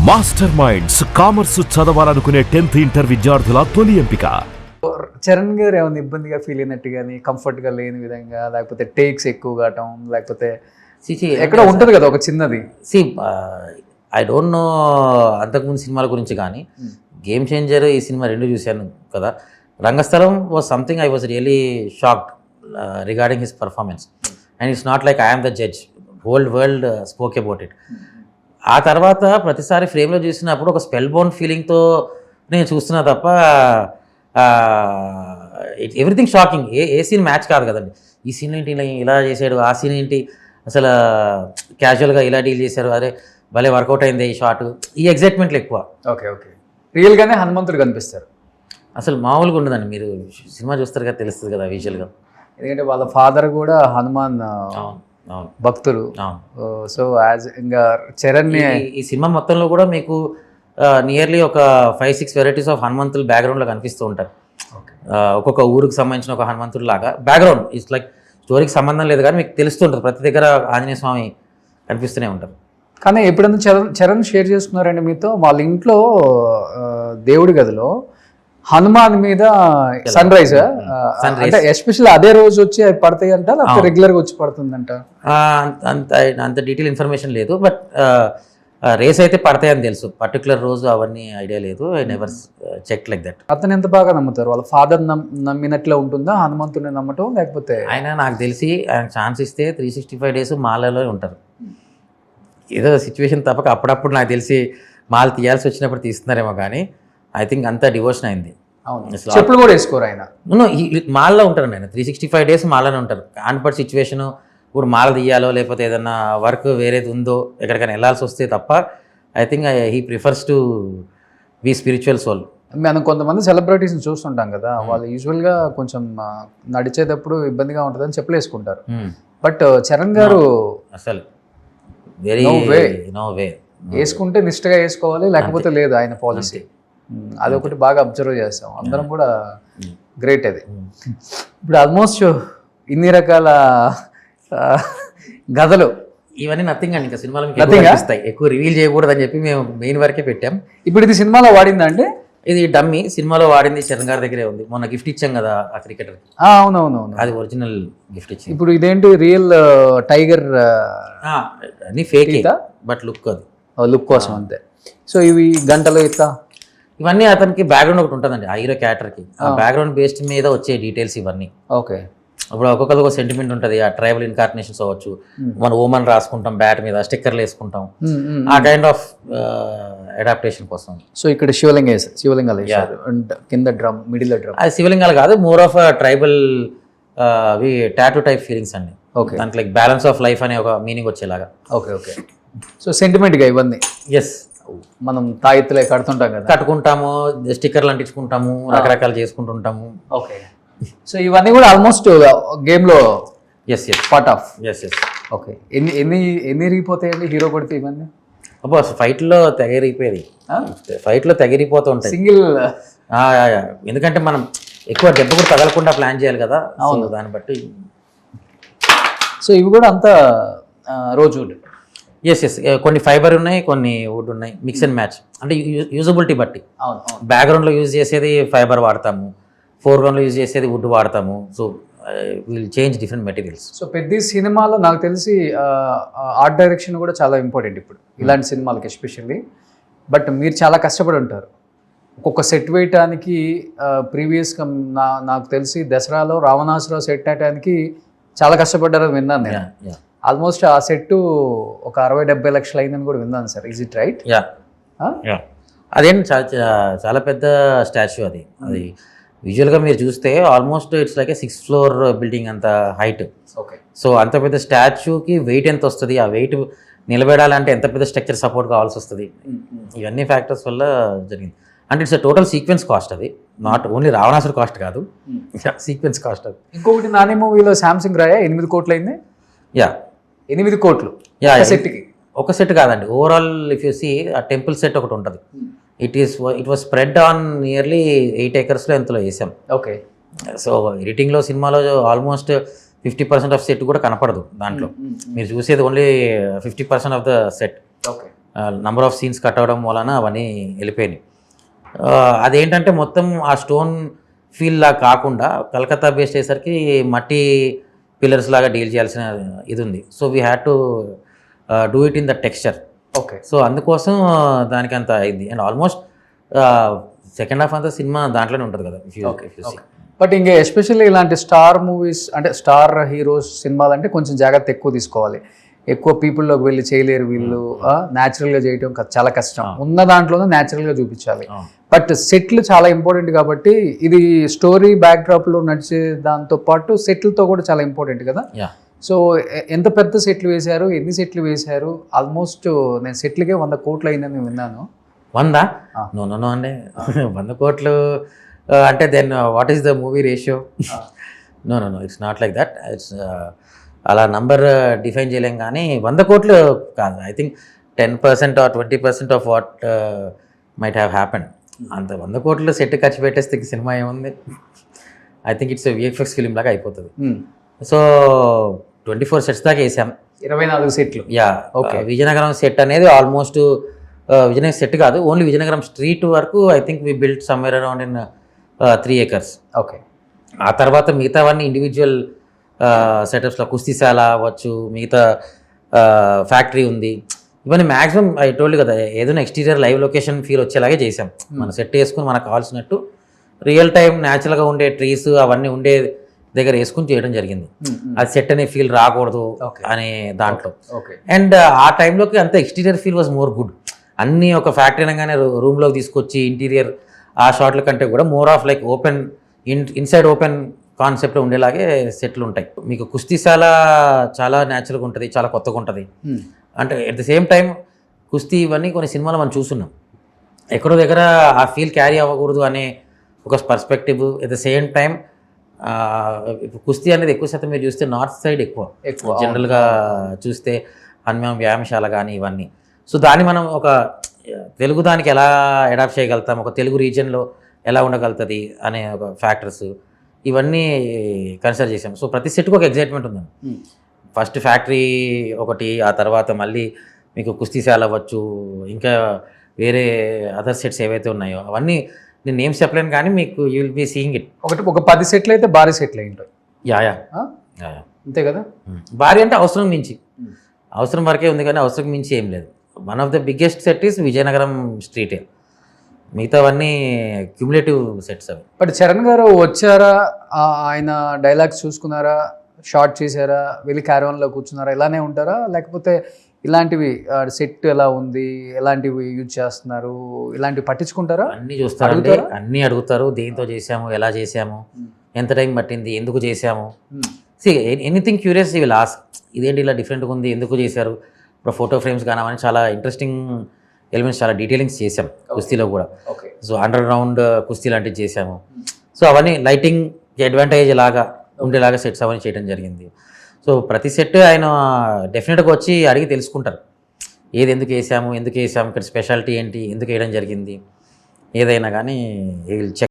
Master minds commerce చదవాలనుకునే 10th inter విద్యార్థుల తొలి ఎంపిక. చరణ్ గారు ఏమైనా ఇబ్బందిగా ఫీల్ అయినట్టు కానీ కంఫర్ట్గా లేని విధంగా, లేకపోతే టేక్స్ ఎక్కువ కావటం, లేకపోతే ఎక్కడ ఉంటుంది కదా ఒక చిన్నది. ఐ డోంట్ నో అంతకుముందు సినిమాల గురించి, కానీ గేమ్ చేంజర్ ఈ సినిమా రెండు చూశాను కదా. Rangasthalam was something I was really shocked regarding his performance, and it's not like I'm the judge, whole world spoke about it. ఆ తర్వాత ప్రతిసారి ఫ్రేమ్లో చూసినప్పుడు ఒక స్పెల్ బౌండ్ ఫీలింగ్తో నేను చూస్తున్నా తప్ప ఎవ్రీథింగ్ షాకింగ్. ఏ సీన్ మ్యాచ్ కాదు కదండి. ఈ సీన్ ఏంటి ఇలా చేశాడు, ఆ సీన్ ఏంటి అసలు క్యాజువల్గా ఇలా డీల్ చేశారు, అరే భలే వర్కౌట్ అయింది ఈ షాట్, ఈ ఎగ్జైట్మెంట్లు ఎక్కువ. ఓకే ఓకే రియల్గానే హనుమంతుడు కనిపిస్తారు. అసలు మామూలుగా ఉండదండి, మీరు సినిమా చూస్తారు కదా తెలుస్తుంది కదా విజువల్గా. ఎందుకంటే వాళ్ళ ఫాదర్ కూడా హనుమాన్ భక్తులు. సో యాజ్ ఇంకా చరణ్ ఈ సినిమా మొత్తంలో కూడా మీకు నియర్లీ ఒక 5-6 వెరైటీస్ ఆఫ్ హనుమంతులు బ్యాక్గ్రౌండ్లో కనిపిస్తూ ఉంటారు. ఒక్కొక్క ఊరికి సంబంధించిన ఒక హనుమంతుడు లాగా బ్యాక్గ్రౌండ్. ఇట్స్ లైక్ స్టోరీకి సంబంధం లేదు కానీ మీకు తెలుస్తుంటుంది, ప్రతి దగ్గర ఆంజనేయ స్వామి కనిపిస్తూనే ఉంటారు. కానీ ఎప్పుడైనా చరణ్ షేర్ చేసుకున్నారండి మీతో, వాళ్ళ ఇంట్లో దేవుడి గదిలో హనుమాన్ మీద సన్ రైజ్ అంటే ఎస్పెషల్లీ అదే రోజు వచ్చి అవి పడతాయి అంట, లేకపోతే రెగ్యులర్గా వచ్చి పడుతుందంట? అంత డీటెయిల్ ఇన్ఫర్మేషన్ లేదు, బట్ రేస్ అయితే పడతాయని తెలుసు. పర్టికులర్ రోజు అవన్నీ ఐడియా లేదు. I never check like that. అతను ఎంత బాగా నమ్ముతారు? వాళ్ళ ఫాదర్ నమ్మినట్లే ఉంటుందా హనుమంతుని నమ్మటం, లేకపోతే? ఆయన నాకు తెలిసి ఆయన ఛాన్స్ ఇస్తే 365 days మాలలో ఉంటారు. ఏదో సిచ్యువేషన్ తప్పక అప్పుడప్పుడు నాకు తెలిసి మాల తీయాల్సి వచ్చినప్పుడు తీస్తున్నారేమో, కానీ ఐ థింక్ అంతా డివోషన్ అయింది. చెప్పులు కూడా వేసుకోరు ఆయన. మాలలో ఉంటారు ఆయన 365 days మాలనే ఉంటారు. కాన్పర్ట్ సిచ్యువేషను, ఇప్పుడు మాల తీయాలో లేకపోతే ఏదన్నా వర్క్ వేరేది ఉందో ఎక్కడికైనా వెళ్ళాల్సి వస్తే తప్ప I think he prefers to be spiritual soul. మనం కొంతమంది సెలబ్రిటీస్ని చూస్తుంటాం కదా, వాళ్ళు యూజువల్గా కొంచెం నడిచేటప్పుడు ఇబ్బందిగా ఉంటుందని చెప్పులు వేసుకుంటారు. బట్ చరణ్ గారు అసలు వెరీ నో వే, వేసుకుంటే నిష్ఠగా వేసుకోవాలి, లేకపోతే లేదు ఆయన పాలసీ. అదొకటి బాగా అబ్జర్వ్ చేస్తాం అందరం కూడా. గ్రేట్ అది. ఇప్పుడు ఆల్మోస్ట్ ఇన్ని రకాల గదలు ఇవన్నీ నథింగ్ అండి. ఇంకా సినిమాలో కనిపిస్తాయి, ఎక్కువ రివీల్ చేయకూడదు అని చెప్పి మేము మెయిన్ వరకే పెట్టాం. ఇప్పుడు ఇది సినిమాలో వాడిందా అంటే? ఇది డమ్మీ, సినిమాలో వాడింది చరణ్ గారి దగ్గరే ఉంది. మొన్న గిఫ్ట్ ఇచ్చాం కదా ఆ క్రికెటర్. అవునవునవును, అది ఒరిజినల్ గిఫ్ట్ ఇచ్చింది. ఇప్పుడు ఇదేంటి రియల్ టైగర్? అన్ని ఫేక్ బట్ లుక్, అది లుక్ కోసం అంతే. సో ఇవి గంటలు ఇట్లా ఇవన్నీ అతనికి బ్యాక్గ్రౌండ్ ఒకటి ఉంటుందండి ఆ హీరో క్యారెక్టర్కి. ఆ బ్యాక్గ్రౌండ్ బేస్డ్ మీద వచ్చే డీటెయిల్స్ ఇవన్నీ. ఓకే. ఇప్పుడు ఒక్కొక్కరికి ఒక సెంటిమెంట్ ఉంటుంది. ఆ ట్రైబల్ ఇన్కార్నేషన్స్ అవ్వచ్చు, మన ఓమన్ రాసుకుంటాం బ్యాట్ మీద, స్టిక్కర్లు వేసుకుంటాం, ఆ కైండ్ ఆఫ్ అడాప్టేషన్ కోసం. సో ఇక్కడ శివలింగాలు వేశారు అండ్ కింద డ్రమ్, మిడిల్ డ్రమ్. అది శివలింగాలు కాదు, మోర్ ఆఫ్ ట్రైబల్ అవి టాటూ టైప్ ఫీలింగ్స్ అండి. ఓకే. దాంట్లో లైక్ బ్యాలెన్స్ ఆఫ్ లైఫ్ అనే ఒక మీనింగ్ వచ్చేలాగా. Okay okay. సో సెంటిమెంట్గా ఇవన్నీ ఎస్, మనం తాయెత్తులే కడుతుంటాం కదా, కట్టుకుంటాము, స్టిక్కర్లు అంటించుకుంటాము, రకరకాలు చేసుకుంటుంటాము. ఓకే. సో ఇవన్నీ కూడా ఆల్మోస్ట్ గేమ్లో పార్ట్ ఆఫ్. ఓకే. ఎన్ని ఇరిగిపోతాయండి హీరో కొడితే ఇవన్నీ? అబ్బో ఫైట్లో తెగరిగిపోయేది, ఫైట్లో తెగరిగిపోతూ ఉంటాయి సింగిల్. ఎందుకంటే మనం ఎక్కువ దెబ్బ కూడా తగలకుండా ప్లాన్ చేయాలి కదా. అవును, దాన్ని బట్టి. సో ఇవి కూడా అంతా రోజ్ వుడ్. ఎస్, కొన్ని ఫైబర్ ఉన్నాయి, కొన్ని వుడ్ ఉన్నాయి, మిక్స్ అండ్ మ్యాచ్. అంటే యూజబిలిటీ బట్టి. బ్యాక్గ్రౌండ్లో యూజ్ చేసేది ఫైబర్ వాడతాము, ఫోర్గ్రౌండ్లో యూజ్ చేసేది వుడ్ వాడతాము. So will change different materials. So పెద్ద సినిమాలో నాకు తెలిసి ఆర్ట్ డైరెక్షన్ కూడా చాలా ఇంపార్టెంట్ ఇప్పుడు ఇలాంటి సినిమాలకి ఎస్పెషల్లీ. బట్ మీరు చాలా కష్టపడి ఉంటారు ఒక్కొక్క సెట్ వేయటానికి. ప్రీవియస్గా నాకు తెలిసి దసరాలో రావణాసురావు సెట్ వేయటానికి చాలా కష్టపడ్డారని విన్నాను నేను. ఆల్మోస్ట్ ఆ సెట్ ఒక 60-70 లక్షలు అయిందని కూడా విన్నాను సార్. Is it right? అదేంటి చాలా పెద్ద స్టాచ్యూ అది. అది విజువల్గా మీరు చూస్తే almost it's like 6th floor building అంత హైట్. ఓకే. సో అంత పెద్ద స్టాచ్యూకి వెయిట్ ఎంత వస్తుంది, ఆ వెయిట్ నిలబెడాలంటే ఎంత పెద్ద స్ట్రక్చర్ సపోర్ట్ కావాల్సి వస్తుంది, ఇవన్నీ ఫ్యాక్టర్స్ వల్ల జరిగింది. అంటే ఇట్స్ టోటల్ సీక్వెన్స్ కాస్ట్, అది నాట్ ఓన్లీ రావణాసుర కాస్ట్ కాదు, సీక్వెన్స్ కాస్ట్ అది. ఇంకొకటి నాని మూవీలో శాంసంగ్ రాయా 8 కోట్లు అయింది. 8 కోట్లు సెట్కి. ఒక సెట్ కాదండి, ఓవరాల్ ఇఫ్ యూ సీ ఆ టెంపుల్ సెట్ ఒకటి ఉంటుంది. It was spread on nearly 8 acres ఎంతలో వేసాం. ఓకే. సో ఎడిటింగ్లో సినిమాలో ఆల్మోస్ట్ 50% ఆఫ్ సెట్ కూడా కనపడదు దాంట్లో. మీరు చూసేది only 50% of the set. Okay. Number of scenes cut అవ్వడం వలన అవన్నీ వెళ్ళిపోయినాయి. అదేంటంటే మొత్తం ఆ స్టోన్ ఫీల్ లాగా కాకుండా కలకత్తా బేస్డ్ అయ్యేసరికి మట్టి పిల్లర్స్ లాగా డీల్ చేయాల్సిన ఇది ఉంది. So we had to do it in the texture. Okay. So అందుకోసం దానికి అంత అయింది. అండ్ ఆల్మోస్ట్ సెకండ్ హాఫ్ అంతా సినిమా దాంట్లోనే ఉంటుంది కదా. బట్ ఇంకా ఎస్పెషల్లీ ఇలాంటి స్టార్ మూవీస్ అంటే స్టార్ హీరోస్ సినిమాలు అంటే కొంచెం జాగ్రత్త ఎక్కువ తీసుకోవాలి. ఎక్కువ పీపుల్లోకి వెళ్ళి చేయలేరు వీళ్ళు. న్యాచురల్గా చేయటం చాలా కష్టం. ఉన్న దాంట్లోనే న్యాచురల్గా చూపించాలి. బట్ సెట్లు చాలా ఇంపార్టెంట్ కాబట్టి ఇది స్టోరీ బ్యాక్డ్రాప్లో నడిచే దాంతో పాటు సెట్లతో కూడా చాలా ఇంపార్టెంట్ కదా. సో ఎంత పెద్ద సెట్లు వేశారు, ఎన్ని సెట్లు వేశారు? ఆల్మోస్ట్ నేను సెట్లకే 100 కోట్లు అయిందని విన్నాను. 100? నో అండి. 100 కోట్లు అంటే then what is the movie ratio? No it's not like that. It's అలా నంబర్ డిఫైన్ చేయలేం కానీ 100 కోట్లు కాదు. I think 10% or 20% of what might have happened. అంత 100 కోట్లు సెట్ ఖర్చు పెట్టేస్తే సినిమా ఏముంది? I think it's VFX film లాగా అయిపోతుంది. సో 24 సెట్స్ దాకా వేసాం. 24 సెట్లు. యా. ఓకే. విజయనగరం సెట్ అనేది ఆల్మోస్ట్ విజయనగరం సెట్ కాదు, ఓన్లీ విజయనగరం స్ట్రీట్ వరకు I think we built somewhere around in 3 acres. Okay. ఆ తర్వాత మిగతావన్నీ ఇండివిజువల్ సెటప్స్లో కుస్తీశాల అవ్వచ్చు, మిగతా ఫ్యాక్టరీ ఉంది, ఇవన్నీ మ్యాక్సిమం ఐ టోల్డ్ కదా ఏదైనా ఎక్స్టీరియర్ లైవ్ లొకేషన్ ఫీల్ వచ్చేలాగే చేసాం. మనం సెట్ వేసుకుని మనకు కావాల్సినట్టు రియల్ టైం న్యాచురల్గా ఉండే ట్రీస్ అవన్నీ ఉండే దగ్గర వేసుకుని చేయడం జరిగింది. అది సెట్ అనే ఫీల్ రాకూడదు అనే దాంట్లో. అండ్ ఆ టైంలోకి అంత exterior feel was more good. అన్నీ ఒక ఫ్యాక్టరీ అనగానే రూమ్లోకి తీసుకొచ్చి ఇంటీరియర్ ఆ షాట్ల కంటే కూడా more of like open inside open కాన్సెప్ట్లో ఉండేలాగే సెట్లు ఉంటాయి. మీకు కుస్తీశాల చాలా న్యాచురల్గా ఉంటుంది, చాలా కొత్తగా ఉంటుంది. అంటే ఎట్ ద సేమ్ టైం కుస్తీ ఇవన్నీ కొన్ని సినిమాలు మనం చూస్తున్నాం. ఎక్కడో దగ్గర ఆ ఫీల్ క్యారీ అవ్వకూడదు అనే ఒక perspective. At the same time కుస్తీ అనేది ఎక్కువ శాతం మీరు చూస్తే నార్త్ సైడ్ ఎక్కువ జనరల్గా చూస్తే హనుమాన్ వ్యాయామశాల కానీ ఇవన్నీ. సో దాన్ని మనం ఒక తెలుగు దానికి ఎలా అడాప్ట్ చేయగలుగుతాం, ఒక తెలుగు రీజియన్లో ఎలా ఉండగలుగుతుంది అనే ఒక ఫ్యాక్టర్స్ ఇవన్నీ కన్సిడర్ చేసాం. సో ప్రతి సెట్కి ఒక ఎగ్జైట్మెంట్ ఉందండి. ఫస్ట్ ఫ్యాక్టరీ ఒకటి, ఆ తర్వాత మళ్ళీ మీకు కుస్తీశాల అవ్వచ్చు, ఇంకా వేరే అదర్ సెట్స్ ఏవైతే ఉన్నాయో అవన్నీ నేను నేమ్స్ చెప్పలేను కానీ మీకు you will be seeing it. ఒక 10 సెట్లు అయితే భారీ సెట్లు అయింటాయి. యా అంతే కదా. భారీ అంటే అవసరం మించి, అవసరం వరకే ఉంది కానీ అవసరం మించి ఏం లేదు. One of the biggest set is Vizianagaram స్ట్రీటే. మిగతావన్నీ క్యూములేటివ్ సెట్స్ అవి. బట్ చరణ్ గారు వచ్చారా, ఆయన డైలాగ్స్ చూసుకున్నారా, షార్ట్ చేశారా, వెళ్ళి క్యారవాన్లో కూర్చున్నారా, ఇలానే ఉంటారా? లేకపోతే ఇలాంటివి సెట్ ఎలా ఉంది, ఎలాంటివి యూజ్ చేస్తున్నారు, ఇలాంటివి పట్టించుకుంటారా? అన్నీ చూస్తారు, అన్నీ అడుగుతారు. దేంతో చేసాము, ఎలా చేసాము, ఎంత టైం పట్టింది, ఎందుకు చేసాము. Anything curious will ask. ఇదేంటి ఇలా డిఫరెంట్గా ఉంది, ఎందుకు చేశారు. ఇప్పుడు ఫోటో ఫ్రేమ్స్ కానీ అవన్నీ చాలా ఇంట్రెస్టింగ్ ఎలిమెంట్స్, చాలా డీటెయిలింగ్స్ చేసాం కుస్తీలో కూడా. సో అండర్ గ్రౌండ్ కుస్తీ లాంటివి చేసాము. సో అవన్నీ లైటింగ్ అడ్వాంటేజ్ లాగా ఉండేలాగా సెట్స్ అవన్నీ చేయడం జరిగింది. సో ప్రతి సెట్ ఆయన డెఫినెట్గా వచ్చి అడిగి తెలుసుకుంటారు, ఏది ఎందుకు వేసాము, ఇక్కడ స్పెషాలిటీ ఏంటి, ఎందుకు వేయడం జరిగింది, ఏదైనా కానీ చెక్